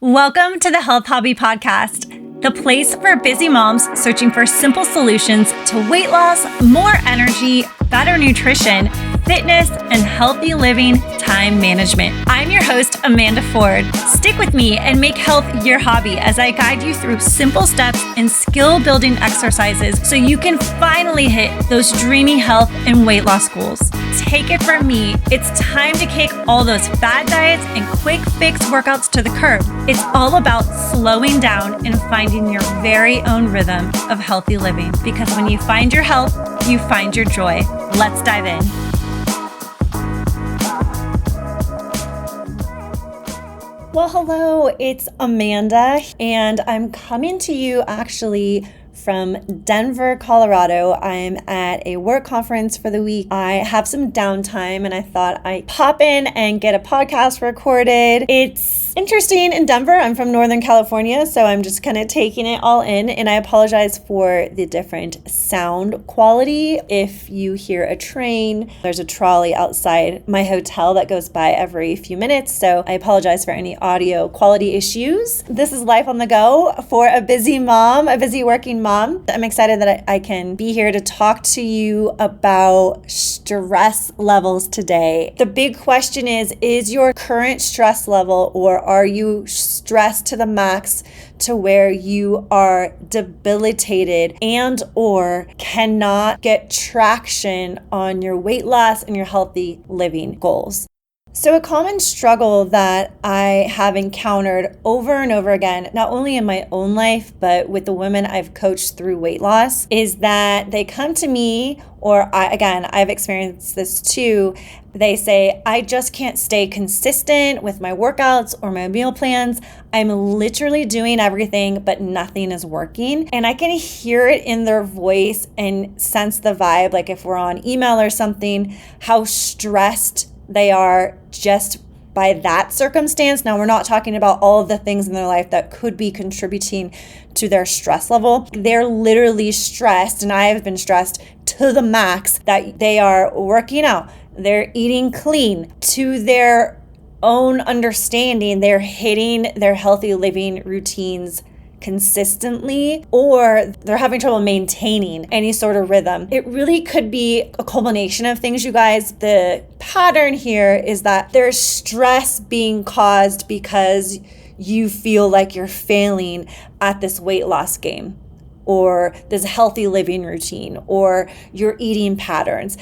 Welcome to the Health Hobby Podcast, the place for busy moms searching for simple solutions to weight loss, more energy, better nutrition, fitness, and healthy living time management. I'm your host, Amanda Ford. Stick with me and make health your hobby as I guide you through simple steps and skill-building exercises so you can finally hit those dreamy health and weight loss goals. Take it from me, it's time to kick all those fad diets and quick fix workouts to the curb. It's all about slowing down and finding your very own rhythm of healthy living, because when you find your health, you find your joy. Let's dive in. Well, hello, it's Amanda, and I'm coming to you actually from Denver, Colorado. I'm at a work conference for the week. I have some downtime and I thought I'd pop in and get a podcast recorded. It's interesting in Denver. I'm from Northern California, so I'm just kind of taking it all in, and I apologize for the different sound quality. If you hear a train, there's a trolley outside my hotel that goes by every few minutes, so I apologize for any audio quality issues. This is life on the go for a busy mom, a busy working mom. I'm excited that I can be here to talk to you about stress levels today. The big question is your current stress level, or are you stressed to the max to where you are debilitated and or cannot get traction on your weight loss and your healthy living goals? So a common struggle that I have encountered over and over again, not only in my own life, but with the women I've coached through weight loss, is that they come to me, or I've experienced this too. They say, I just can't stay consistent with my workouts or my meal plans. I'm literally doing everything, but nothing is working. And I can hear it in their voice and sense the vibe, like if we're on email or something, how stressed they are just by that circumstance. Now, we're not talking about all of the things in their life that could be contributing to their stress level. They're literally stressed, and I have been stressed to the max, that they are working out, they're eating clean to their own understanding, they're hitting their healthy living routines consistently, or they're having trouble maintaining any sort of rhythm. It really could be a culmination of things, you guys. The pattern here is that there's stress being caused because you feel like you're failing at this weight loss game, or this healthy living routine, or your eating patterns.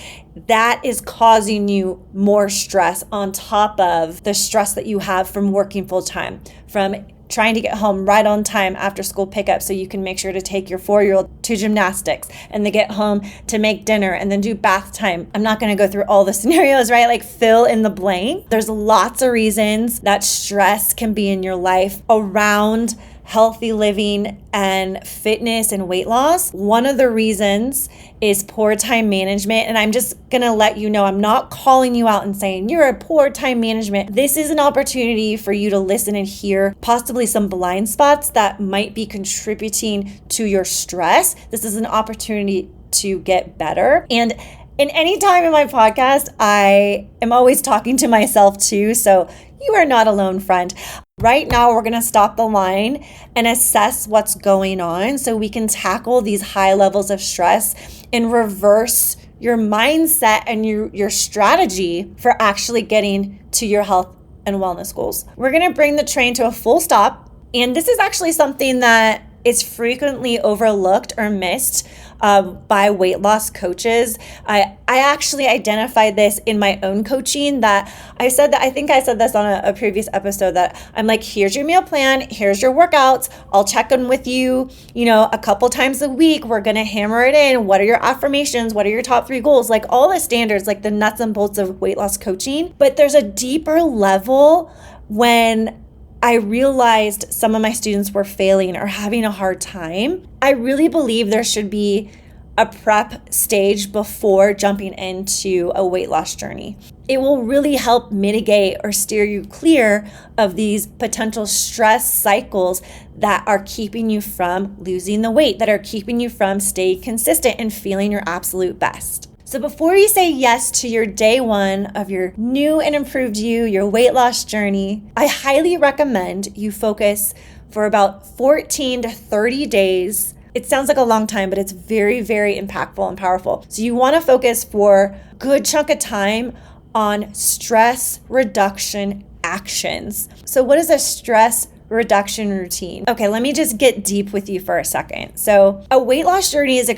That is causing you more stress on top of the stress that you have from working full time, from trying to get home right on time after school pickup so you can make sure to take your 4-year-old to gymnastics, and then get home to make dinner and then do bath time. I'm not going to go through all the scenarios, right? Like, fill in the blank. There's lots of reasons that stress can be in your life around healthy living and fitness and weight loss. One of the reasons is poor time management. And I'm just gonna let you know, I'm not calling you out and saying you're a poor time management. This is an opportunity for you to listen and hear possibly some blind spots that might be contributing to your stress. This is an opportunity to get better. And in any time in my podcast, I am always talking to myself too. So you are not alone, friend. Right now, we're going to stop the line and assess what's going on so we can tackle these high levels of stress and reverse your mindset and your strategy for actually getting to your health and wellness goals. We're going to bring the train to a full stop. And this is actually something that is frequently overlooked or missed by weight loss coaches. I actually identified this in my own coaching, that I think I said this on a previous episode, that I'm like, here's your meal plan, here's your workouts. I'll check in with you, a couple times a week. We're going to hammer it in. What are your affirmations? What are your top 3 goals? Like all the standards, like the nuts and bolts of weight loss coaching. But there's a deeper level when I realized some of my students were failing or having a hard time. I really believe there should be a prep stage before jumping into a weight loss journey. It will really help mitigate or steer you clear of these potential stress cycles that are keeping you from losing the weight, that are keeping you from staying consistent and feeling your absolute best. So before you say yes to your day one of your new and improved you, your weight loss journey, I highly recommend you focus for about 14 to 30 days. It sounds like a long time, but it's very, very impactful and powerful. So you want to focus for a good chunk of time on stress reduction actions. So what is a stress reduction routine? Okay, let me just get deep with you for a second. So a weight loss journey is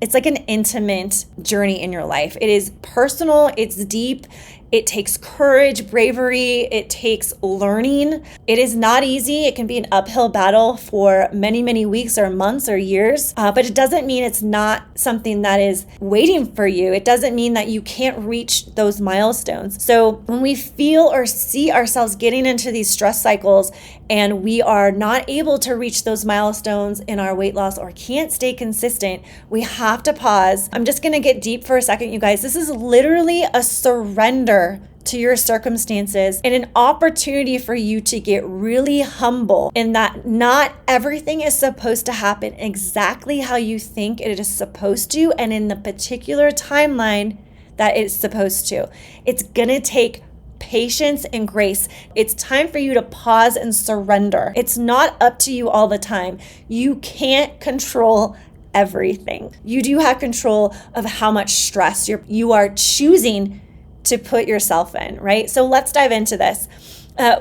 it's like an intimate journey in your life. It is personal, it's deep, it takes courage, bravery, it takes learning. It is not easy. It can be an uphill battle for many, many weeks or months or years, but it doesn't mean it's not something that is waiting for you. It doesn't mean that you can't reach those milestones. So when we feel or see ourselves getting into these stress cycles and we are not able to reach those milestones in our weight loss or can't stay consistent, we have to pause. I'm just gonna get deep for a second, you guys. This is literally a surrender to your circumstances and an opportunity for you to get really humble in that not everything is supposed to happen exactly how you think it is supposed to and in the particular timeline that it's supposed to. It's gonna take patience and grace. It's time for you to pause and surrender. It's not up to you all the time. You can't control everything. You do have control of how much stress you are choosing to put yourself in, right? So let's dive into this.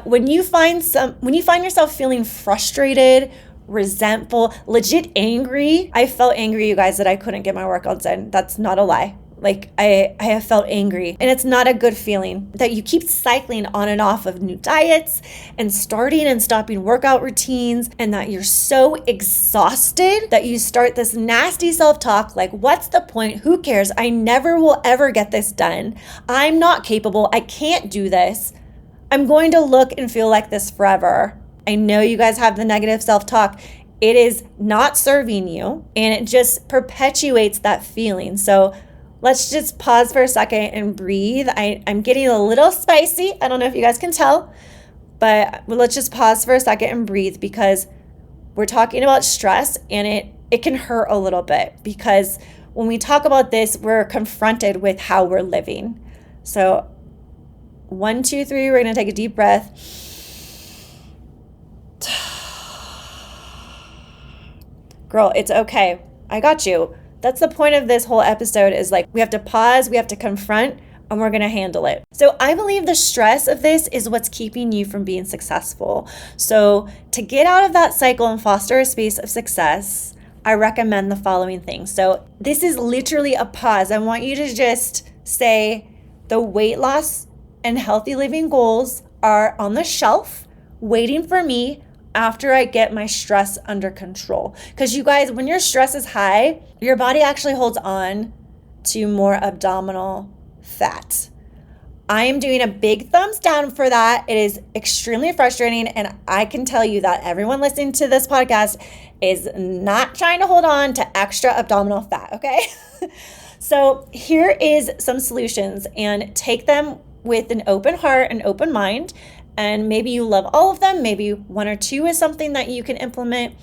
When you find yourself feeling frustrated, resentful, legit angry, I felt angry, you guys, that I couldn't get my workouts in. That's not a lie. Like I have felt angry, and it's not a good feeling that you keep cycling on and off of new diets and starting and stopping workout routines, and that you're so exhausted that you start this nasty self-talk like, what's the point? Who cares? I never will ever get this done. I'm not capable. I can't do this. I'm going to look and feel like this forever. I know you guys have the negative self-talk. It is not serving you, and it just perpetuates that feeling. So let's just pause for a second and breathe. I'm getting a little spicy. I don't know if you guys can tell, but let's just pause for a second and breathe, because we're talking about stress and it can hurt a little bit, because when we talk about this, we're confronted with how we're living. So 1, 2, 3, we're gonna take a deep breath. Girl, it's okay. I got you. That's the point of this whole episode, is like, we have to pause, we have to confront, and we're gonna handle it. So I believe the stress of this is what's keeping you from being successful. So to get out of that cycle and foster a space of success, I recommend the following things. So this is literally a pause. I want you to just say, the weight loss and healthy living goals are on the shelf waiting for me after I get my stress under control. Because you guys, when your stress is high, your body actually holds on to more abdominal fat. I am doing a big thumbs down for that. It is extremely frustrating, and I can tell you that everyone listening to this podcast is not trying to hold on to extra abdominal fat, okay? So here is some solutions, and take them with an open heart and open mind. And maybe you love all of them. Maybe 1 or 2 is something that you can implement.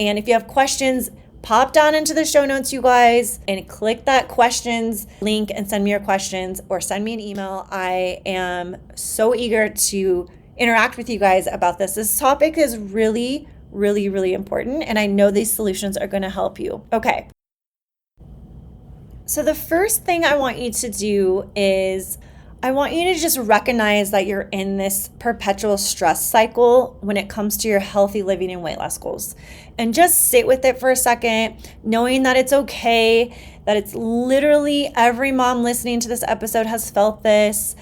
And if you have questions, pop down into the show notes, you guys, and click that questions link and send me your questions, or send me an email. I am so eager to interact with you guys about this. This topic is really, really, really important, and I know these solutions are going to help you. Okay. So the first thing I want you to do is, I want you to just recognize that you're in this perpetual stress cycle when it comes to your healthy living and weight loss goals. And just sit with it for a second, knowing that it's okay, that it's literally every mom listening to this episode has felt this.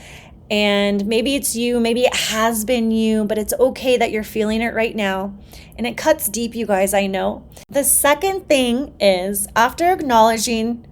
And maybe it's you, maybe it has been you, but it's okay that you're feeling it right now. And it cuts deep, you guys, I know. The second thing is, after acknowledging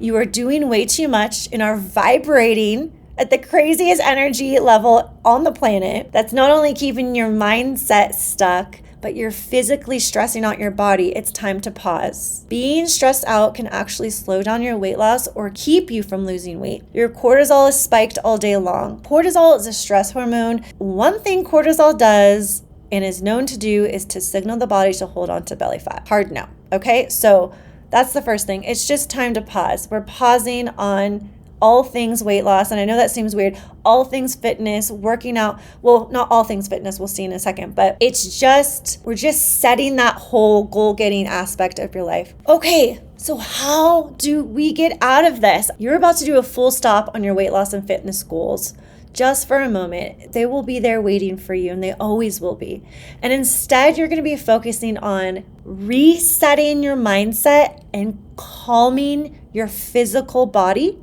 you are doing way too much and are vibrating at the craziest energy level on the planet, that's not only keeping your mindset stuck, but you're physically stressing out your body, it's time to pause. Being stressed out can actually slow down your weight loss or keep you from losing weight. Your cortisol is spiked all day long. Cortisol is a stress hormone. One thing cortisol does and is known to do is to signal the body to hold on to belly fat. Hard no. Okay, so that's the first thing. It's just time to pause. We're pausing on all things weight loss. And I know that seems weird. All things fitness, working out. Well, not all things fitness, we'll see in a second, but we're just setting that whole goal getting aspect of your life. Okay, so how do we get out of this? You're about to do a full stop on your weight loss and fitness goals. Just for a moment. They will be there waiting for you, and they always will be. And instead, you're going to be focusing on resetting your mindset and calming your physical body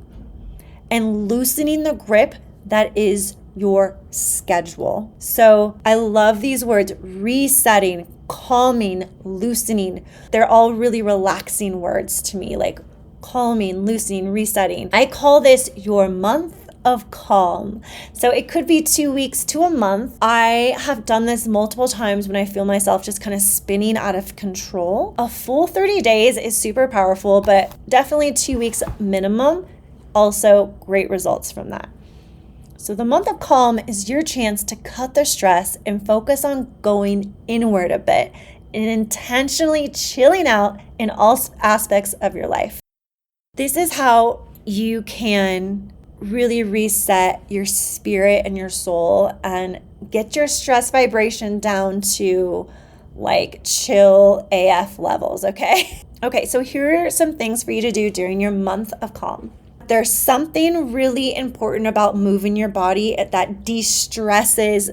and loosening the grip that is your schedule. So I love these words: resetting, calming, loosening. They're all really relaxing words to me, like calming, loosening, resetting. I call this your month of calm. So it could be 2 weeks to a month. I have done this multiple times when I feel myself just kind of spinning out of control. A full 30 days is super powerful, but definitely 2 weeks minimum. Also great results from that. So the month of calm is your chance to cut the stress and focus on going inward a bit and intentionally chilling out in all aspects of your life. This is how you can really reset your spirit and your soul and get your stress vibration down to like chill AF levels, okay? Okay, so here are some things for you to do during your month of calm. There's something really important about moving your body that de-stresses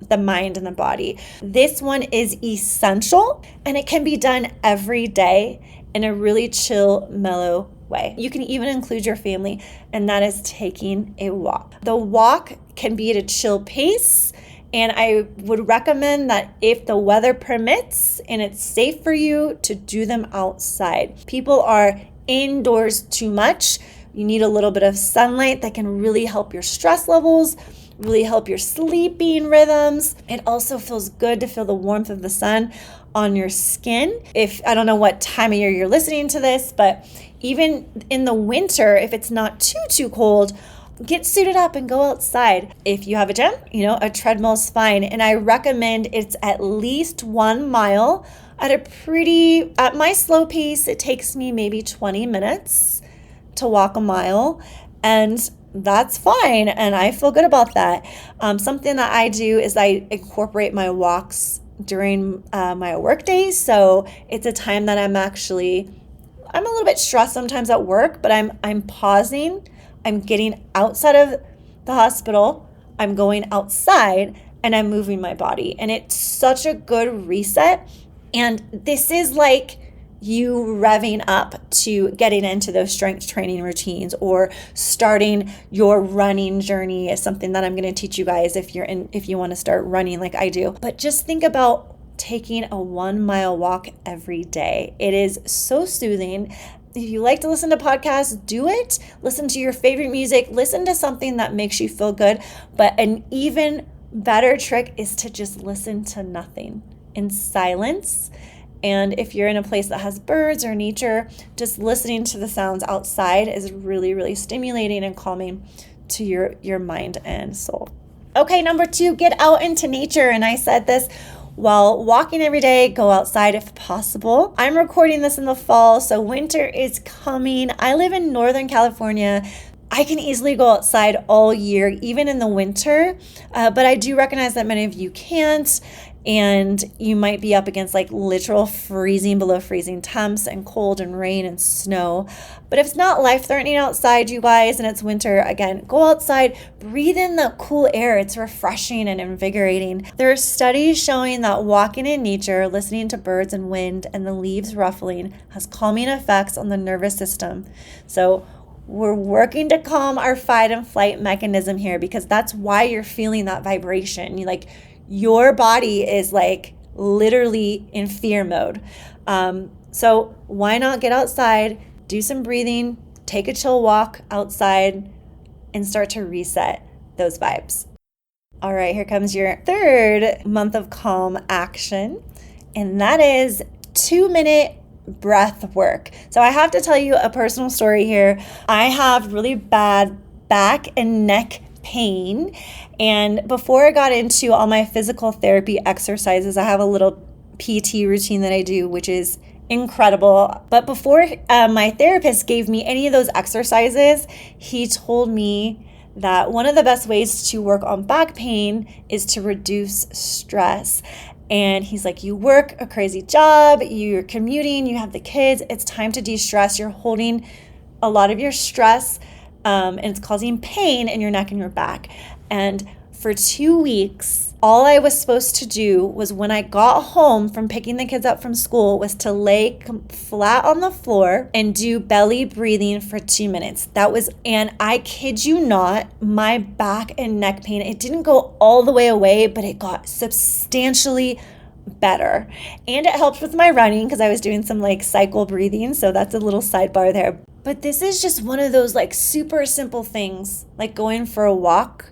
the mind and the body. This one is essential, and it can be done every day in a really chill, mellow way. You can even include your family, and that is taking a walk. The walk can be at a chill pace, and I would recommend that if the weather permits and it's safe for you, to do them outside. People are indoors too much. You need a little bit of sunlight that can really help your stress levels, really help your sleeping rhythms. It also feels good to feel the warmth of the sun on your skin. I don't know what time of year you're listening to this, but even in the winter, if it's not too cold, get suited up and go outside. If you have a gym, a treadmill is fine. And I recommend it's at least 1 mile at my slow pace. It takes me maybe 20 minutes to walk a mile, and that's fine. And I feel good about that. Something that I do is I incorporate my walks during my work days. So it's a time that I'm a little bit stressed sometimes at work, but I'm pausing. I'm getting outside of the hospital. I'm going outside and I'm moving my body. And it's such a good reset. And this is like you revving up to getting into those strength training routines or starting your running journey is something that I'm going to teach you guys if you want to start running like I do. But just think about taking a 1 mile walk every day. It is so soothing. If you like to listen to podcasts, do it. Listen to your favorite music. Listen to something that makes you feel good. But an even better trick is to just listen to nothing in silence. And if you're in a place that has birds or nature, just listening to the sounds outside is really, really stimulating and calming to your mind and soul. Okay, number 2, get out into nature. And I said this while walking every day, go outside if possible. I'm recording this in the fall, so winter is coming. I live in Northern California. I can easily go outside all year, even in the winter, but I do recognize that many of you can't. And you might be up against like literal freezing, below freezing temps and cold and rain and snow. But if it's not life-threatening outside, you guys, and it's winter, again, go outside, breathe in the cool air. It's refreshing and invigorating. There are studies showing that walking in nature, listening to birds and wind and the leaves ruffling has calming effects on the nervous system. So we're working to calm our fight and flight mechanism here, because that's why you're feeling that vibration. Your body is like literally in fear mode. So why not get outside, do some breathing, take a chill walk outside, and start to reset those vibes. All right, here comes your 3rd month of calm action, and that is 2-minute breath work. So I have to tell you a personal story here. I have really bad back and neck pain. And before I got into all my physical therapy exercises, I have a little PT routine that I do, which is incredible. But before my therapist gave me any of those exercises, he told me that one of the best ways to work on back pain is to reduce stress. And he's like, you work a crazy job, you're commuting, you have the kids, it's time to de-stress. You're holding a lot of your stress, and it's causing pain in your neck and your back. And for 2 weeks, all I was supposed to do was, when I got home from picking the kids up from school, was to lay flat on the floor and do belly breathing for 2 minutes. And I kid you not, my back and neck pain, it didn't go all the way away, but it got substantially better. And it helped with my running because I was doing some cycle breathing. So that's a little sidebar there. But this is just one of those super simple things, like going for a walk,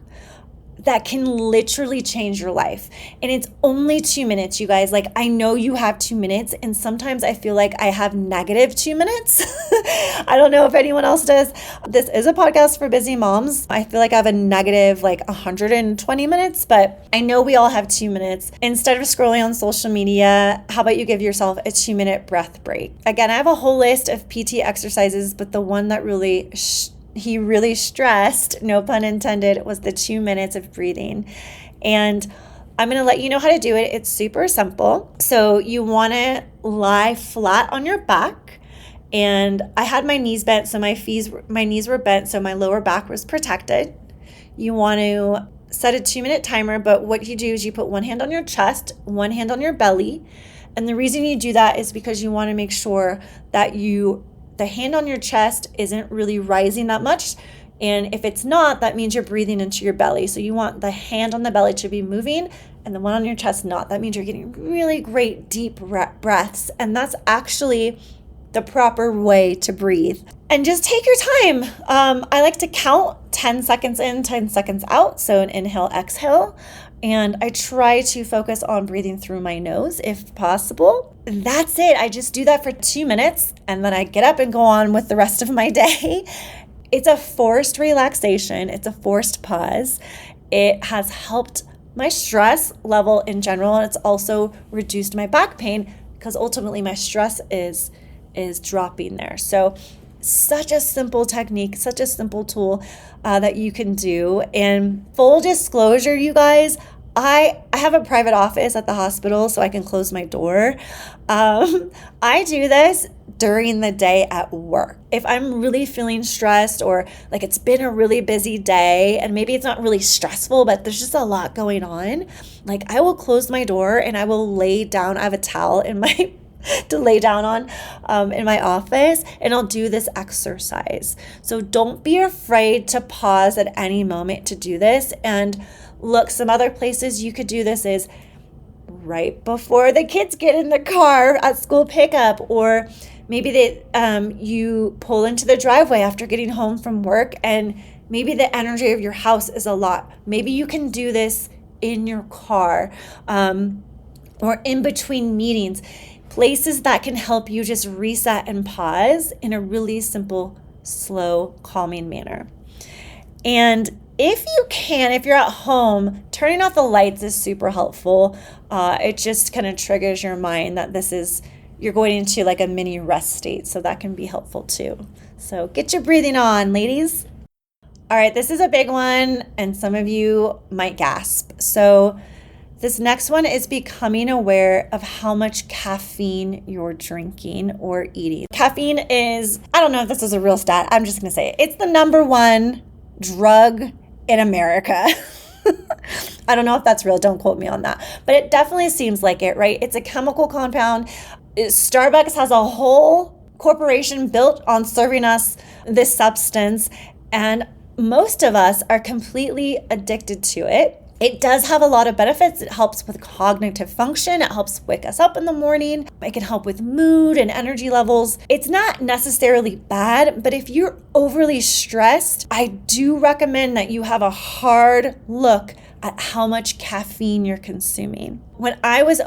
that can literally change your life. And it's only 2 minutes, you guys. I know you have 2 minutes, and sometimes I feel like I have negative 2 minutes. I don't know if anyone else does. This is a podcast for busy moms. I feel like I have a negative 120 minutes, but I know we all have 2 minutes. Instead of scrolling on social media, how about you give yourself a 2-minute breath break? Again, I have a whole list of PT exercises, but the one that he really stressed, no pun intended, was the 2 minutes of breathing. And I'm going to let you know how to do it. It's super simple. So you want to lie flat on your back. And I had my knees bent, so my knees were bent, so my lower back was protected. You want to set a 2-minute timer, but what you do is you put one hand on your chest, one hand on your belly. And the reason you do that is because you want to make sure that the hand on your chest isn't really rising that much. And if it's not, that means you're breathing into your belly. So you want the hand on the belly to be moving and the one on your chest not. That means you're getting really great deep breaths. And that's actually the proper way to breathe. And just take your time. I like to count 10 seconds in, 10 seconds out. So an inhale, exhale. And I try to focus on breathing through my nose if possible. That's it. I just do that for 2 minutes, and then I get up and go on with the rest of my day. It's a forced relaxation. It's a forced pause. It has helped my stress level in general, and it's also reduced my back pain because ultimately my stress is dropping there. So such a simple technique, such a simple tool that you can do. And full disclosure, you guys, I have a private office at the hospital, so I can close my door. I do this during the day at work. If I'm really feeling stressed, or it's been a really busy day and maybe it's not really stressful, but there's just a lot going on, I will close my door and I will lay down. I have a towel in my to lay down on in my office, and I'll do this exercise. So don't be afraid to pause at any moment to do this. And look, some other places you could do this is right before the kids get in the car at school pickup, or maybe you pull into the driveway after getting home from work, and maybe the energy of your house is a lot. Maybe you can do this in your car, or in between meetings. Places that can help you just reset and pause in a really simple, slow, calming manner. And if you're at home, turning off the lights is super helpful. It just kind of triggers your mind that you're going into a mini rest state. So that can be helpful too. So get your breathing on, ladies. All right, this is a big one, and some of you might gasp. So this next one is becoming aware of how much caffeine you're drinking or eating. Caffeine is, I don't know if this is a real stat, I'm just going to say it. It's the number one drug in America. I don't know if that's real, don't quote me on that. But it definitely seems like it, right? It's a chemical compound. Starbucks has a whole corporation built on serving us this substance, and most of us are completely addicted to it. It does have a lot of benefits. It helps with cognitive function. It helps wake us up in the morning. It can help with mood and energy levels. It's not necessarily bad, but if you're overly stressed, I do recommend that you have a hard look at how much caffeine you're consuming. When I was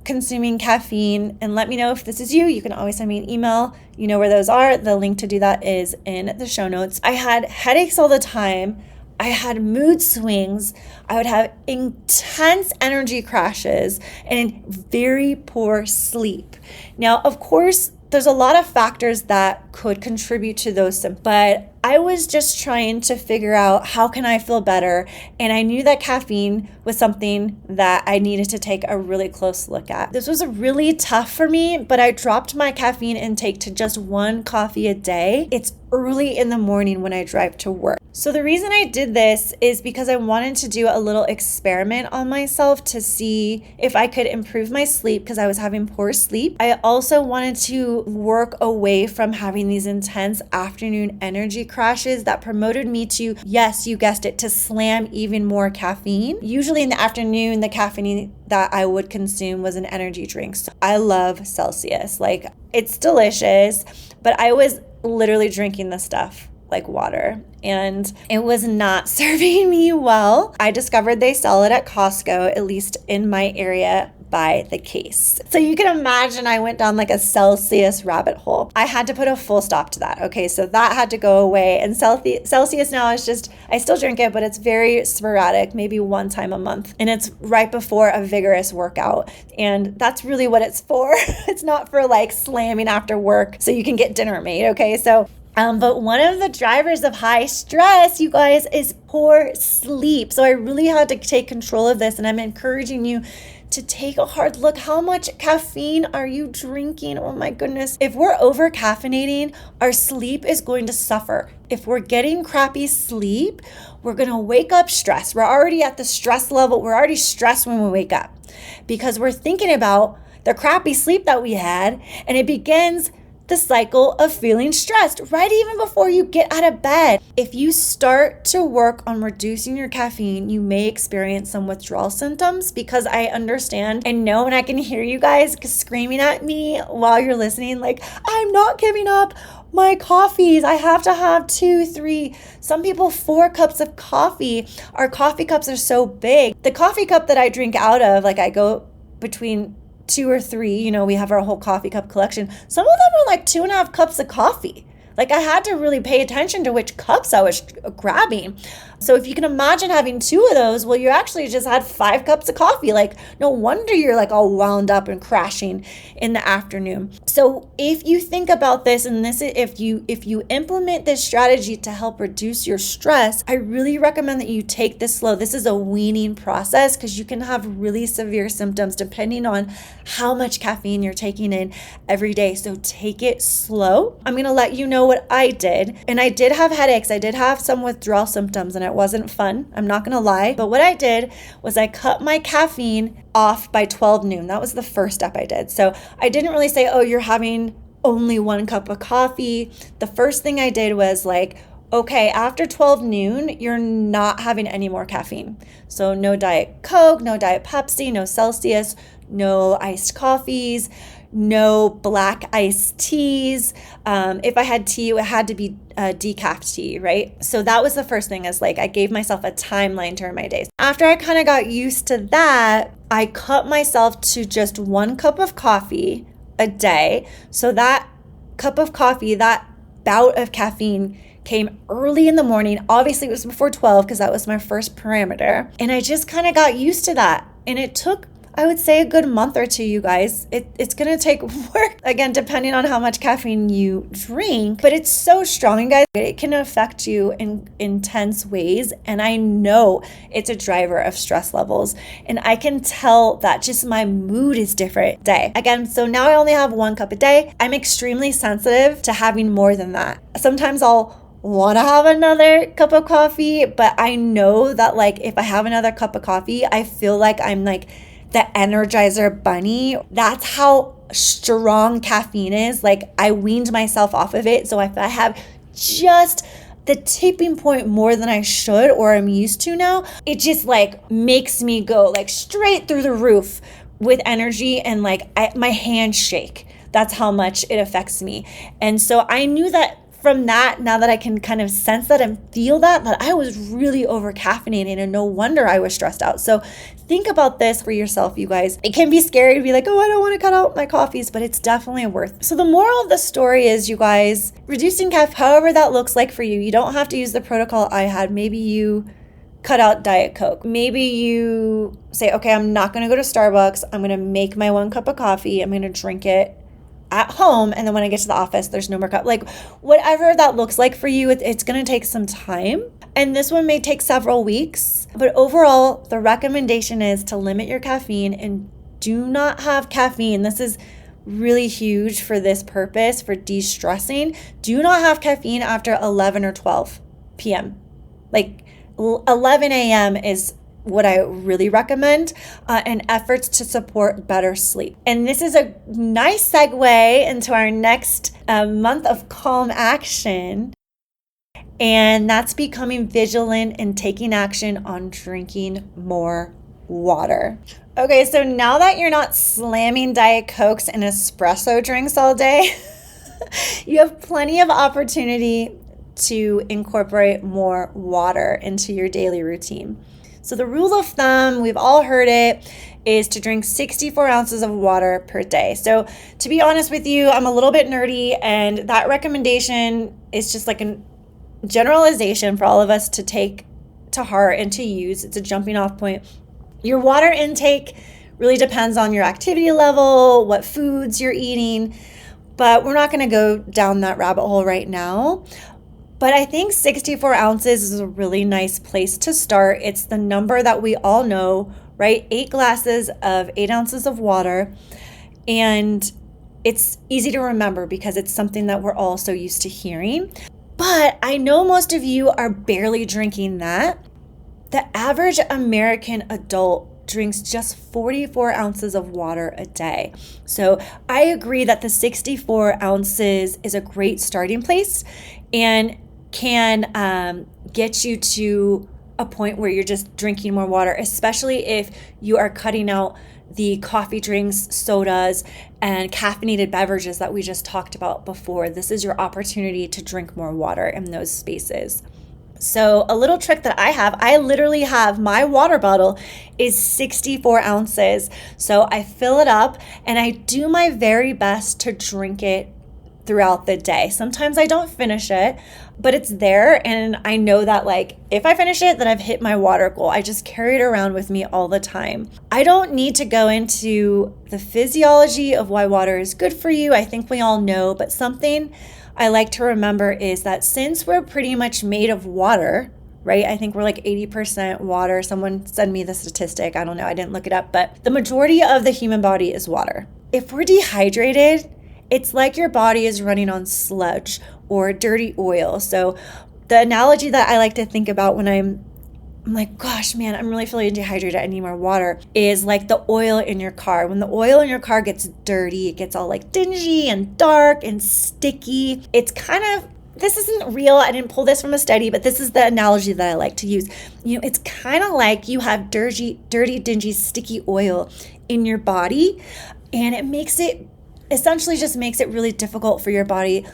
consuming caffeine, and let me know if this is you can always send me an email. You know where those are. The link to do that is in the show notes. I had headaches all the time. I had mood swings. I would have intense energy crashes and very poor sleep. Now, of course, there's a lot of factors that could contribute to those symptoms, but I was just trying to figure out how can I feel better, and I knew that caffeine was something that I needed to take a really close look at. This was really tough for me, but I dropped my caffeine intake to just 1 coffee a day. It's early in the morning when I drive to work. So the reason I did this is because I wanted to do a little experiment on myself to see if I could improve my sleep because I was having poor sleep. I also wanted to work away from having these intense afternoon energy crashes that promoted me to, yes, you guessed it, to slam even more caffeine. Usually in the afternoon, the caffeine that I would consume was an energy drink. So I love Celsius. Like, it's delicious, but I was literally drinking this stuff like water, and it was not serving me well. I discovered they sell it at Costco, at least in my area, by the case. So you can imagine I went down like a Celsius rabbit hole. I had to put a full stop to that. Okay, so that had to go away. And Celsius now is just, I still drink it, but it's very sporadic, maybe 1 time a month. And it's right before a vigorous workout. And that's really what it's for. It's not for like slamming after work so you can get dinner made. Okay, so but one of the drivers of high stress, you guys, is poor sleep. So I really had to take control of this, and I'm encouraging you to take a hard look. How much caffeine are you drinking? Oh my goodness. If we're over caffeinating, our sleep is going to suffer. If we're getting crappy sleep, we're going to wake up stressed. We're already at the stress level. We're already stressed when we wake up because we're thinking about the crappy sleep that we had, and it begins the cycle of feeling stressed right even before you get out of bed. If you start to work on reducing your caffeine, you may experience some withdrawal symptoms, because I understand and know, and I can hear you guys screaming at me while you're listening, like, I'm not giving up my coffees. I have to have 2, 3, some people 4 cups of coffee. Our coffee cups are so big. The coffee cup that I drink out of, like, I go between 2 or 3, we have our whole coffee cup collection. Some of them are like 2.5 cups of coffee. Like, I had to really pay attention to which cups I was grabbing. So if you can imagine having 2 of those, well, you actually just had 5 cups of coffee. Like, no wonder you're like all wound up and crashing in the afternoon. So if you think about this, and if you implement this strategy to help reduce your stress, I really recommend that you take this slow. This is a weaning process, because you can have really severe symptoms depending on how much caffeine you're taking in every day. So take it slow. I'm going to let you know what I did. And I did have headaches. I did have some withdrawal symptoms, and it wasn't fun. I'm not going to lie. But what I did was I cut my caffeine off by 12 noon. That was the first step I did. So I didn't really say, oh, you're having only 1 cup of coffee. The first thing I did was like, okay, after 12 noon, you're not having any more caffeine. So no Diet Coke, no Diet Pepsi, no Celsius, no iced coffees, no black iced teas. If I had tea, it had to be decaf tea, right? So that was the first thing, is like I gave myself a timeline during my days. After I kind of got used to that, I cut myself to just 1 cup of coffee a day. So that cup of coffee, that bout of caffeine, came early in the morning. Obviously, it was before 12 because that was my first parameter. And I just kind of got used to that. And it took, I would say, a good month or 2, you guys. It's going to take work, again, depending on how much caffeine you drink. But it's so strong, guys. It can affect you in intense ways. And I know it's a driver of stress levels. And I can tell that just my mood is different day. Again, so now I only have 1 cup a day. I'm extremely sensitive to having more than that. Sometimes I'll want to have another cup of coffee, but I know that, like, if I have another cup of coffee, I feel like I'm like the Energizer bunny. That's how strong caffeine is. Like, I weaned myself off of it. So if I have just the tipping point more than I should or I'm used to now, it just like makes me go like straight through the roof with energy, and like my hands shake. That's how much it affects me. And so I knew that from that, now that I can kind of sense that and feel that I was really over caffeinated, and no wonder I was stressed out. So think about this for yourself, you guys. It can be scary to be like, oh, I don't want to cut out my coffees, but it's definitely worth it. So the moral of the story is, you guys, reducing caffeine, however that looks like for you. You don't have to use the protocol I had. Maybe you cut out Diet Coke. Maybe you say, okay, I'm not going to go to Starbucks. I'm going to make my 1 cup of coffee. I'm going to drink it at home, and then when I get to the office, there's no more cup. Like, whatever that looks like for you, it's going to take some time, and this one may take several weeks. But overall, the recommendation is to limit your caffeine and do not have caffeine. This is really huge for this purpose, for de-stressing. Do not have caffeine after 11 or 12 p.m. Like 11 a.m. is what I really recommend, and efforts to support better sleep. And this is a nice segue into our next month of calm action. And that's becoming vigilant and taking action on drinking more water. Okay, so now that you're not slamming Diet Cokes and espresso drinks all day, you have plenty of opportunity to incorporate more water into your daily routine. So the rule of thumb, we've all heard it, is to drink 64 ounces of water per day. So to be honest with you, I'm a little bit nerdy, and that recommendation is just like a generalization for all of us to take to heart and to use. It's a jumping off point. Your water intake really depends on your activity level, what foods you're eating, but we're not going to go down that rabbit hole right now. But I think 64 ounces is a really nice place to start. It's the number that we all know, right? 8 glasses of 8 ounces of water. And it's easy to remember because it's something that we're all so used to hearing. But I know most of you are barely drinking that. The average American adult drinks just 44 ounces of water a day. So I agree that the 64 ounces is a great starting place and can get you to a point where you're just drinking more water, especially if you are cutting out the coffee drinks, sodas, and caffeinated beverages that we just talked about before. This is your opportunity to drink more water in those spaces. So a little trick that I literally have, my water bottle is 64 ounces. So I fill it up and I do my very best to drink it throughout the day. Sometimes I don't finish it, but it's there, and I know that like if I finish it, then I've hit my water goal. I just carry it around with me all the time. I don't need to go into the physiology of why water is good for you. I think we all know, but something I like to remember is that since we're pretty much made of water, right? I think we're like 80% water. Someone send me the statistic. I don't know. I didn't look it up, but the majority of the human body is water. If we're dehydrated, it's like your body is running on sludge or dirty oil. So the analogy that I like to think about when I'm like, gosh, man, I'm really feeling dehydrated, I need more water, is like the oil in your car. When the oil in your car gets dirty, it gets all like dingy and dark and sticky. It's kind of, this isn't real, I didn't pull this from a study, but this is the analogy that I like to use. You know, it's kind of like you have dirty, dingy, sticky oil in your body, and it makes it essentially just makes it really difficult for your body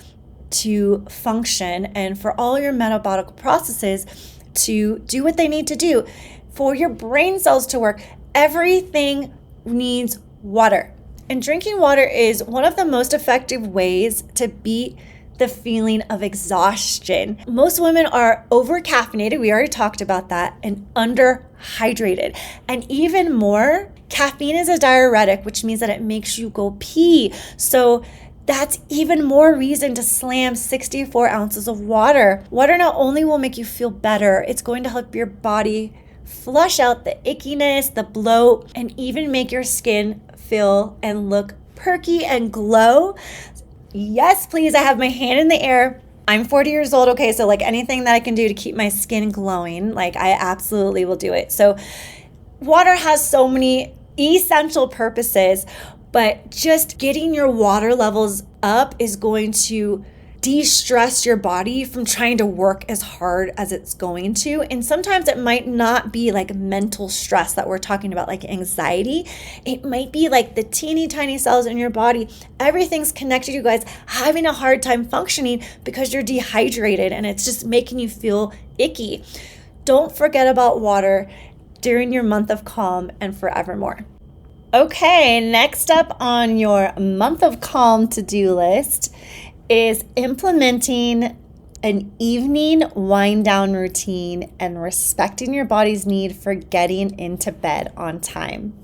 to function and for all your metabolic processes to do what they need to do, for your brain cells to work. Everything needs water. And drinking water is one of the most effective ways to beat the feeling of exhaustion. Most women are over caffeinated, we already talked about that, and underhydrated. And even more, caffeine is a diuretic, which means that it makes you go pee. So that's even more reason to slam 64 ounces of water. Water not only will make you feel better, it's going to help your body flush out the ickiness, the bloat, and even make your skin feel and look perky and glow. Yes, please, I have my hand in the air. I'm 40 years old, okay, so like anything that I can do to keep my skin glowing, like I absolutely will do it. So water has so many essential purposes, but just getting your water levels up is going to de-stress your body from trying to work as hard as it's going to. And sometimes it might not be like mental stress that we're talking about, like anxiety. It might be like the teeny tiny cells in your body. Everything's connected, you guys, having a hard time functioning because you're dehydrated and it's just making you feel icky. Don't forget about water during your month of calm and forevermore. Okay, next up on your month of calm to-do list is implementing an evening wind down routine and respecting your body's need for getting into bed on time.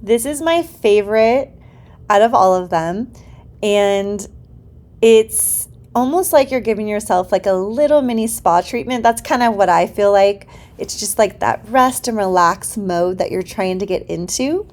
This is my favorite out of all of them, and it's almost like you're giving yourself like a little mini spa treatment. That's kind of what I feel like. It's just like that rest and relax mode that you're trying to get into.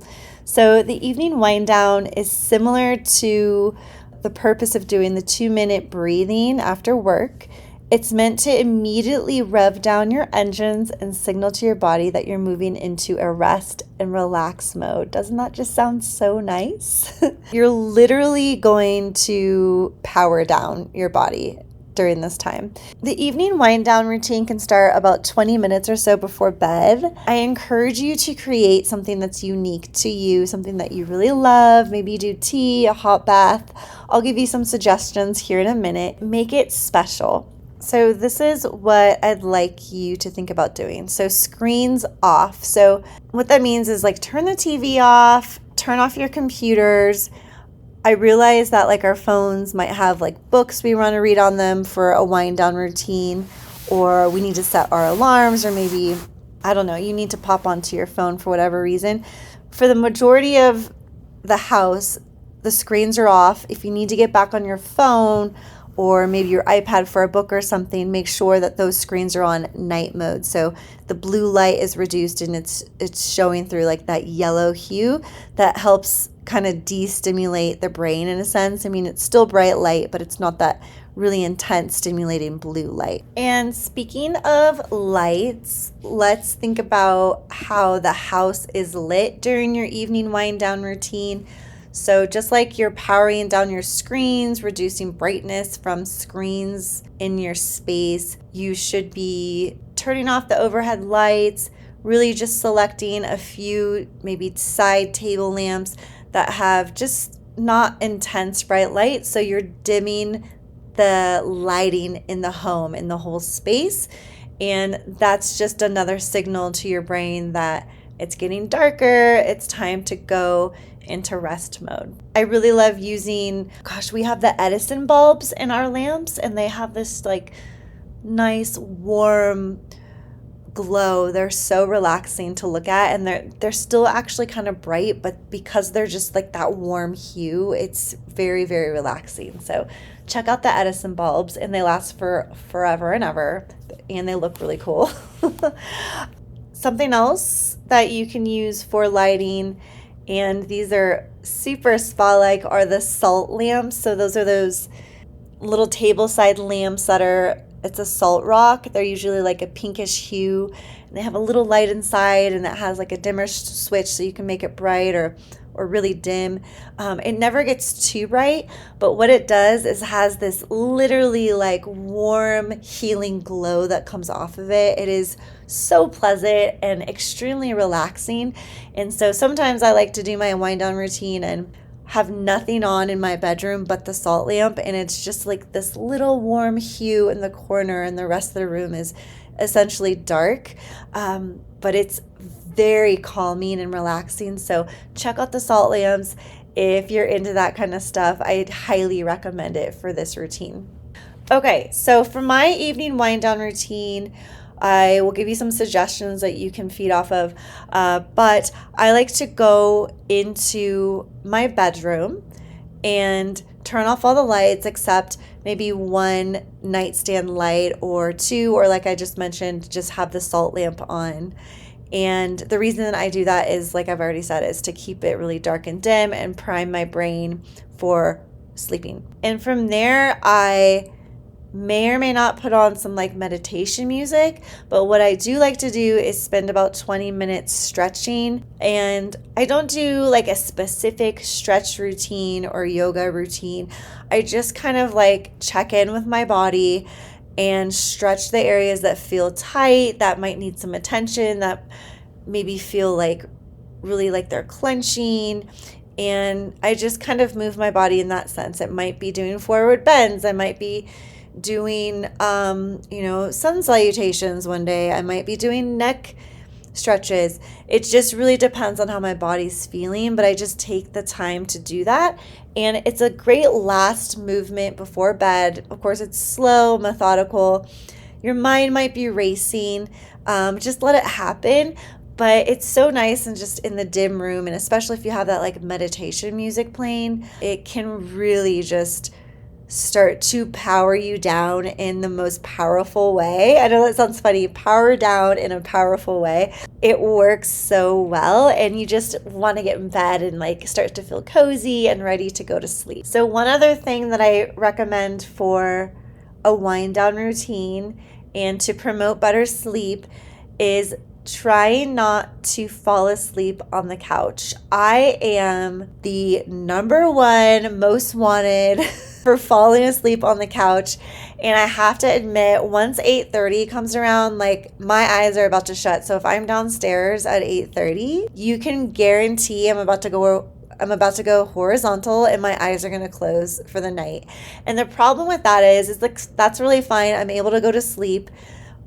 So the evening wind down is similar to the purpose of doing the 2-minute breathing after work. It's meant to immediately rev down your engines and signal to your body that you're moving into a rest and relax mode. Doesn't that just sound so nice? You're literally going to power down your body during this time. The evening wind down routine can start about 20 minutes or so before bed. I encourage you to create something that's unique to you, something that you really love. Maybe you do tea, a hot bath. I'll give you some suggestions here in a minute. Make it special. So this is what I'd like you to think about doing. So screens off. So what that means is like turn the TV off, turn off your computers. I realize that like our phones might have like books we want to read on them for a wind down routine, or we need to set our alarms, or maybe, I don't know, you need to pop onto your phone for whatever reason. For the majority of the house, the screens are off. If you need to get back on your phone or maybe your iPad for a book or something, make sure that those screens are on night mode. So the blue light is reduced and it's showing through like that yellow hue that helps kind of de-stimulate the brain in a sense. I mean, it's still bright light, but it's not that really intense stimulating blue light. And speaking of lights, let's think about how the house is lit during your evening wind down routine. So just like you're powering down your screens, reducing brightness from screens in your space, you should be turning off the overhead lights, really just selecting a few maybe side table lamps that have just not intense bright light. So you're dimming the lighting in the home, in the whole space. And that's just another signal to your brain that it's getting darker, it's time to go into rest mode. I really love using, we have the Edison bulbs in our lamps, and they have this like nice warm glow. They're so relaxing to look at, and they're still actually kind of bright, but because they're just like that warm hue, it's very, very relaxing. So check out the Edison bulbs, and they last for forever and ever, and they look really cool. Something else that you can use for lighting, and these are super spa-like, are the salt lamps. So those are those little table side lamps it's a salt rock. They're usually like a pinkish hue, and they have a little light inside, and it has like a dimmer switch so you can make it bright or really dim. It never gets too bright, but what it does is has this literally like warm healing glow that comes off of it. It is so pleasant and extremely relaxing. And so sometimes I like to do my wind down routine and have nothing on in my bedroom but the salt lamp, and it's just like this little warm hue in the corner, and the rest of the room is essentially dark, but it's very calming and relaxing. So check out the salt lamps if you're into that kind of stuff. I'd highly recommend it for this routine. Okay, so for my evening wind down routine, I will give you some suggestions that you can feed off of, but I like to go into my bedroom and turn off all the lights except maybe one nightstand light or two, or like I just mentioned, just have the salt lamp on. And the reason I do that is, like I've already said, is to keep it really dark and dim and prime my brain for sleeping. And from there, I may or may not put on some like meditation music, but what I do like to do is spend about 20 minutes stretching. And I don't do like a specific stretch routine or yoga routine. I just kind of like check in with my body and stretch the areas that feel tight, that might need some attention, that maybe feel like really like they're clenching. And I just kind of move my body in that sense. It might be doing forward bends. I might be doing, sun salutations one day. I might be doing neck stretches. It just really depends on how my body's feeling, but I just take the time to do that. And it's a great last movement before bed. Of course, it's slow, methodical. Your mind might be racing. Just let it happen. But it's so nice and just in the dim room, and especially if you have that like meditation music playing, it can really just start to power you down in the most powerful way. I know that sounds funny, power down in a powerful way. It works so well, and you just want to get in bed and like start to feel cozy and ready to go to sleep. So one other thing that I recommend for a wind down routine and to promote better sleep is try not to fall asleep on the couch. I am the number one most wanted for falling asleep on the couch. And I have to admit, once 8:30 comes around, like my eyes are about to shut. So if I'm downstairs at 8:30, you can guarantee I'm about to go horizontal and my eyes are going to close for the night. And the problem with that is like, that's really fine. I'm able to go to sleep,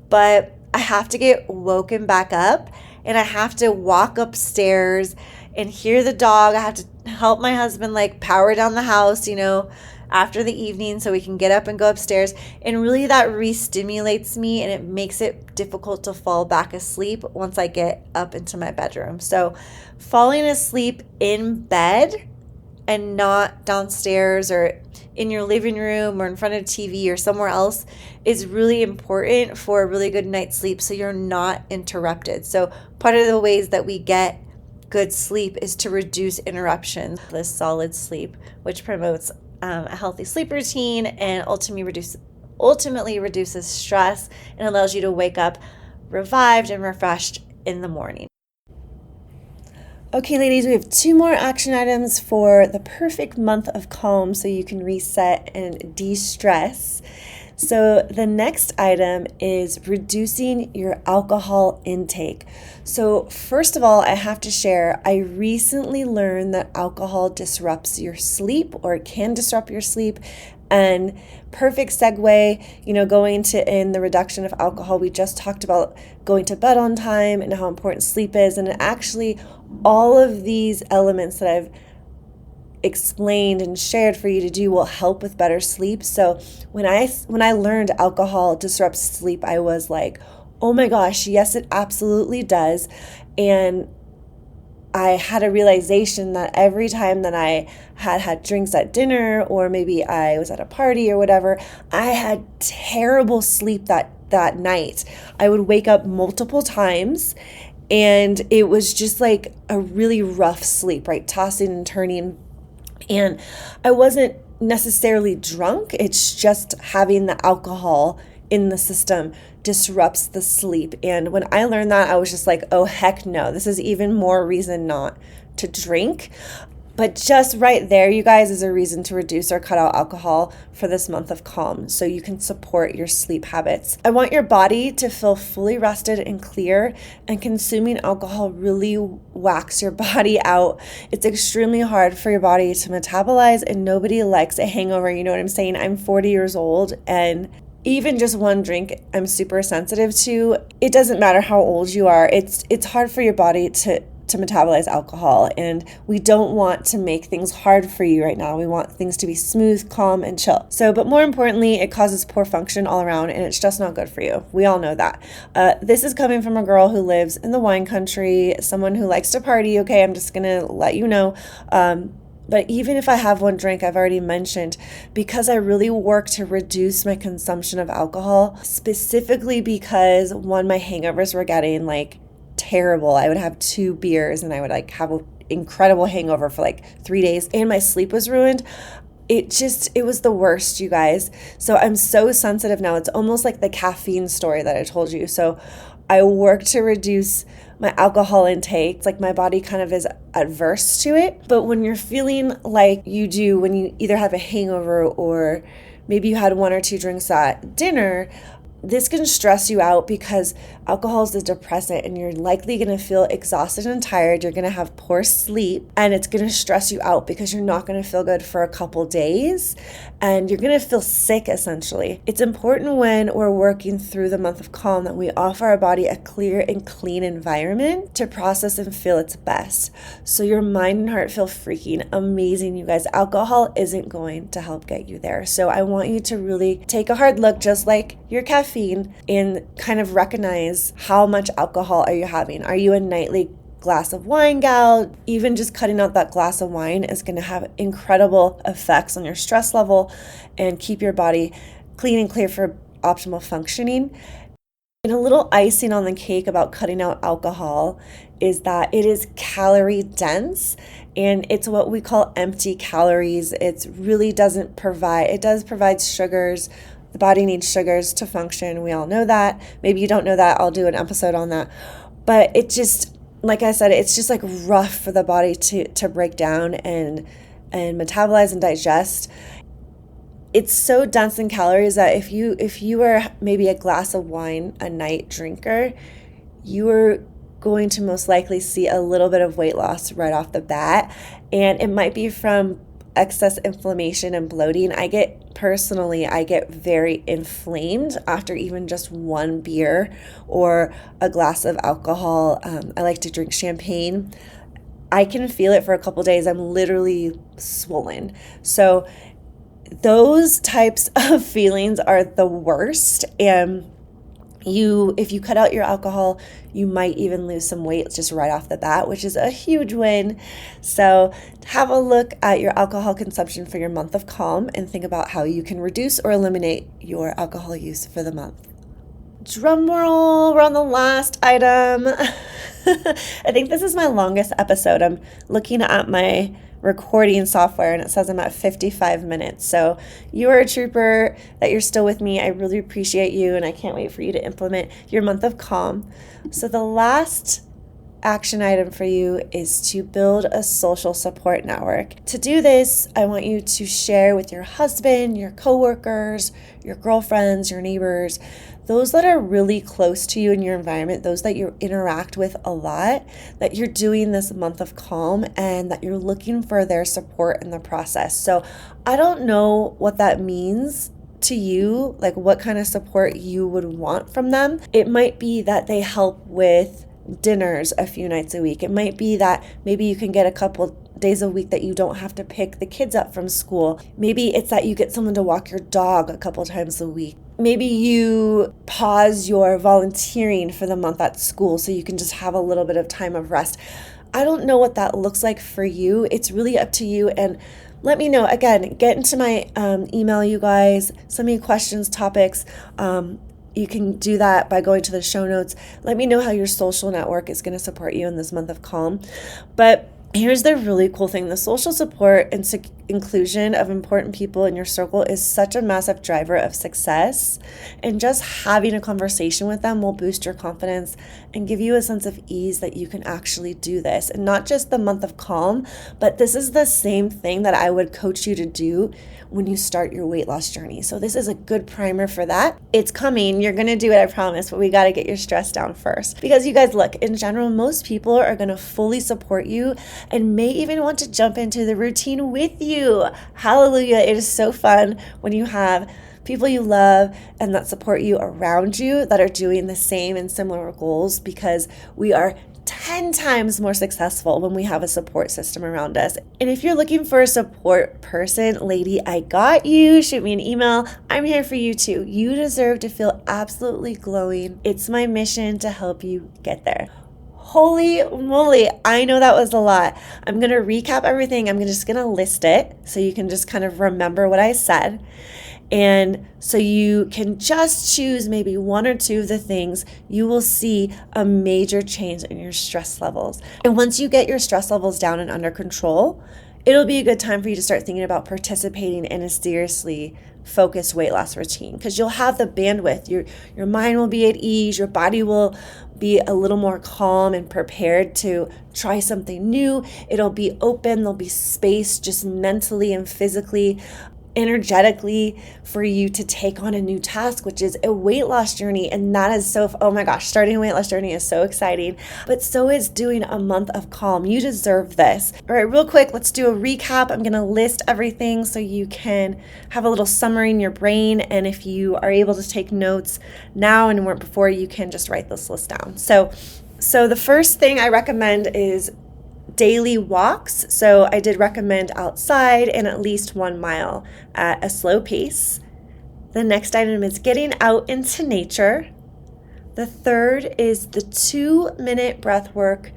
but I have to get woken back up and I have to walk upstairs and hear the dog. I have to help my husband like power down the house, after the evening so we can get up and go upstairs. And really that re-stimulates me and it makes it difficult to fall back asleep once I get up into my bedroom. So falling asleep in bed and not downstairs or in your living room or in front of TV or somewhere else is really important for a really good night's sleep so you're not interrupted. So part of the ways that we get good sleep is to reduce interruptions, this solid sleep, which promotes a healthy sleep routine and ultimately reduces stress and allows you to wake up revived and refreshed in the morning. Okay, ladies, we have 2 more action items for the perfect month of calm so you can reset and de-stress. So the next item is reducing your alcohol intake. So first of all, I have to share, I recently learned that alcohol disrupts your sleep, or it can disrupt your sleep. And perfect segue, going to in the reduction of alcohol, we just talked about going to bed on time and how important sleep is. And actually all of these elements that I've explained and shared for you to do will help with better sleep. So when I learned alcohol disrupts sleep, I was like, oh my gosh, yes, it absolutely does. And I had a realization that every time that I had drinks at dinner, or maybe I was at a party or whatever, I had terrible sleep that night. I would wake up multiple times and it was just like a really rough sleep, right? Tossing and turning. And I wasn't necessarily drunk. It's just having the alcohol in the system disrupts the sleep. And when I learned that, I was just like, oh, heck no, this is even more reason not to drink. But just right there, you guys, is a reason to reduce or cut out alcohol for this month of calm so you can support your sleep habits. I want your body to feel fully rested and clear, and consuming alcohol really whacks your body out. It's extremely hard for your body to metabolize, and nobody likes a hangover. You know what I'm saying? I'm 40 years old, and even just one drink I'm super sensitive to. It doesn't matter how old you are. It's hard for your body to metabolize alcohol, and we don't want to make things hard for you right now. We want things to be smooth, calm, and chill. But more importantly, it causes poor function all around, and it's just not good for you. We all know that. This is coming from a girl who lives in the wine country, someone who likes to party. Okay, I'm just gonna let you know. But even if I have one drink, I've already mentioned, because I really work to reduce my consumption of alcohol, specifically because my hangovers were getting like terrible. I would have 2 beers and I would like have an incredible hangover for like 3 days, and my sleep was ruined. it was the worst, you guys. So I'm so sensitive now. It's almost like the caffeine story that I told you. So I work to reduce my alcohol intake. It's like my body kind of is adverse to it. But when you're feeling like you do when you either have a hangover or maybe you had 1 or 2 drinks at dinner, this can stress you out because alcohol is a depressant and you're likely going to feel exhausted and tired. You're going to have poor sleep and it's going to stress you out because you're not going to feel good for a couple days and you're going to feel sick essentially. It's important when we're working through the month of calm that we offer our body a clear and clean environment to process and feel its best. So your mind and heart feel freaking amazing, you guys. Alcohol isn't going to help get you there. So I want you to really take a hard look, just like your caffeine, and kind of recognize how much alcohol are you having. Are you a nightly glass of wine gal? Even just cutting out that glass of wine is going to have incredible effects on your stress level and keep your body clean and clear for optimal functioning. And a little icing on the cake about cutting out alcohol is that it is calorie dense and it's what we call empty calories. It really doesn't provide, it does provide sugars. The body needs sugars to function. We all know that. Maybe you don't know that. I'll do an episode on that. But it just, like I said, it's just like rough for the body to break down and metabolize and digest. It's so dense in calories that if you were maybe a glass of wine a night drinker, you are going to most likely see a little bit of weight loss right off the bat. And it might be from excess inflammation and bloating. I get very inflamed after even just 1 beer or a glass of alcohol. I like to drink champagne. I can feel it for a couple days. I'm literally swollen. So those types of feelings are the worst. And if you cut out your alcohol, you might even lose some weight just right off the bat, which is a huge win. So have a look at your alcohol consumption for your month of calm and think about how you can reduce or eliminate your alcohol use for the month. Drum roll, we're on the last item. I think this is my longest episode. I'm looking at my recording software and it says I'm at 55 minutes. So you are a trooper that you're still with me. I really appreciate you and I can't wait for you to implement your month of calm. So the last action item for you is to build a social support network. To do this, I want you to share with your husband, your coworkers, your girlfriends, your neighbors, those that are really close to you in your environment, those that you interact with a lot, that you're doing this month of calm and that you're looking for their support in the process. So I don't know what that means to you, like what kind of support you would want from them. It might be that they help with dinners a few nights a week. It might be that maybe you can get a couple days a week that you don't have to pick the kids up from school. Maybe it's that you get someone to walk your dog a couple times a week. Maybe you pause your volunteering for the month at school so you can just have a little bit of time of rest. I don't know what that looks like for you. It's really up to you. And let me know. Again, get into my email, you guys. Send me questions, topics. You can do that by going to the show notes. Let me know how your social network is going to support you in this month of calm. But here's the really cool thing. The social support and inclusion of important people in your circle is such a massive driver of success. And just having a conversation with them will boost your confidence and give you a sense of ease that you can actually do this. And not just the month of calm, but this is the same thing that I would coach you to do when you start your weight loss journey. So this is a good primer for that. It's coming. You're going to do it, I promise, but we got to get your stress down first. Because you guys, look, in general, most people are going to fully support you and may even want to jump into the routine with you. Hallelujah. It is so fun when you have people you love and that support you around you that are doing the same and similar goals, because we are 10 times more successful when we have a support system around us. And if you're looking for a support person, lady, I got you. Shoot me an email. I'm here for you too. You deserve to feel absolutely glowing. It's my mission to help you get there. Holy moly, I know that was a lot. I'm going to recap everything. I'm just going to list it so you can just kind of remember what I said. And so you can just choose maybe 1 or 2 of the things. You will see a major change in your stress levels. And once you get your stress levels down and under control, it'll be a good time for you to start thinking about participating in a seriously focused weight loss routine, because you'll have the bandwidth. Your mind will be at ease, your body will be a little more calm and prepared to try something new. It'll be open, there'll be space just mentally and physically, energetically, for you to take on a new task, which is a weight loss journey. And that is oh my gosh, starting a weight loss journey is so exciting, but so is doing a month of calm. You deserve this. All right, real quick, let's do a recap. I'm going to list everything so you can have a little summary in your brain. And if you are able to take notes now and weren't before, you can just write this list down. So the first thing I recommend is daily walks. So I did recommend outside and at least 1 mile at a slow pace. The next item is getting out into nature. The third is the 2-minute breath work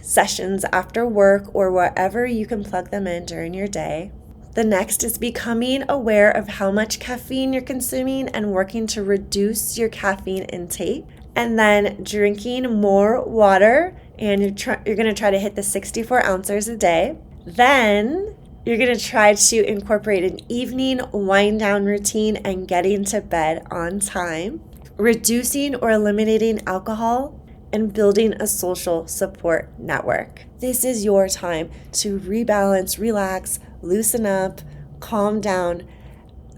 sessions after work or wherever you can plug them in during your day. The next is becoming aware of how much caffeine you're consuming and working to reduce your caffeine intake. And then drinking more water, and you're going to try to hit the 64 ounces a day. Then you're going to try to incorporate an evening wind down routine and getting to bed on time, reducing or eliminating alcohol, and building a social support network. This is your time to rebalance, relax, loosen up, calm down.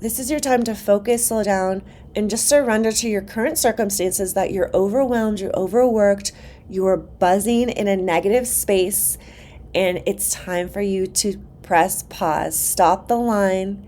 This is your time to focus, slow down, and just surrender to your current circumstances, that you're overwhelmed, you're overworked, you're buzzing in a negative space, and it's time for you to press pause, stop the line,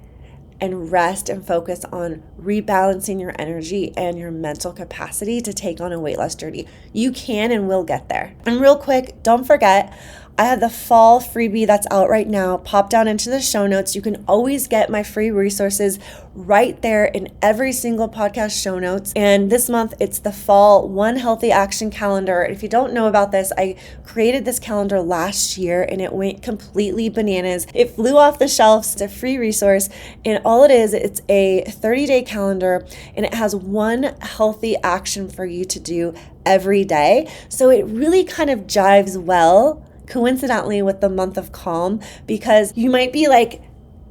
and rest and focus on rebalancing your energy and your mental capacity to take on a weight loss journey. You can and will get there. And real quick, don't forget, I have the fall freebie that's out right now. Pop down into the show notes. You can always get my free resources right there in every single podcast show notes. And this month, it's the fall One Healthy Action Calendar. If you don't know about this, I created this calendar last year and it went completely bananas. It flew off the shelves. It's a free resource. And all it is, it's a 30-day calendar, and it has one healthy action for you to do every day. So it really kind of jives well, coincidentally, with the month of calm, because you might be like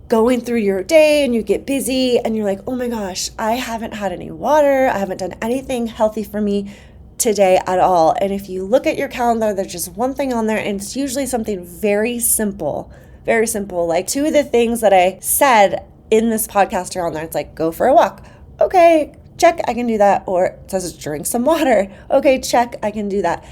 going through your day and you get busy and you're like, oh my gosh, I haven't had any water. I haven't done anything healthy for me today at all. And if you look at your calendar, there's just one thing on there, and it's usually something very simple, very simple. Like 2 of the things that I said in this podcast are on there. It's like, go for a walk. Okay, check, I can do that. Or it says drink some water. Okay, check, I can do that.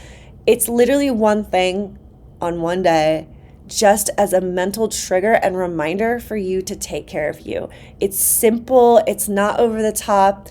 It's literally one thing on one day, just as a mental trigger and reminder for you to take care of you. It's simple, it's not over the top,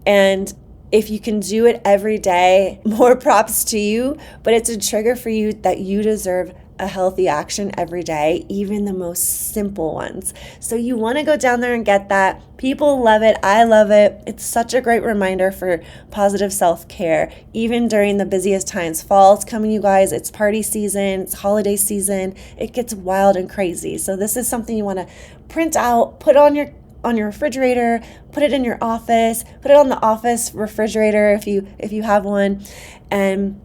and if you can do it every day, more props to you, but it's a trigger for you that you deserve a healthy action every day, even the most simple ones. So you want to go down there and get that. People love it. I love it. It's such a great reminder for positive self-care, even during the busiest times. Fall's coming, you guys. It's party season. It's holiday season. It gets wild and crazy. So this is something you want to print out, put on your refrigerator, put it in your office, put it on the office refrigerator if you have one, and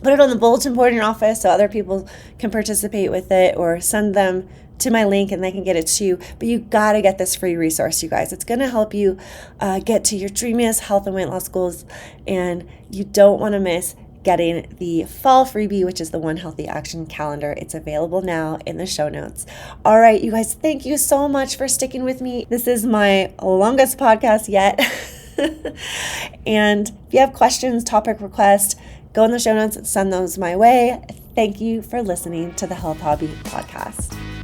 put it on the bulletin board in your office so other people can participate with it, or send them to my link and they can get it too. But you got to get this free resource, you guys. It's going to help you get to your dreamiest health and weight loss goals, and you don't want to miss getting the fall freebie, which is the One Healthy Action Calendar. It's available now in the show notes. All right, you guys, thank you so much for sticking with me. This is my longest podcast yet. And if you have questions, topic requests, go in the show notes and send those my way. Thank you for listening to the Health Hobby Podcast.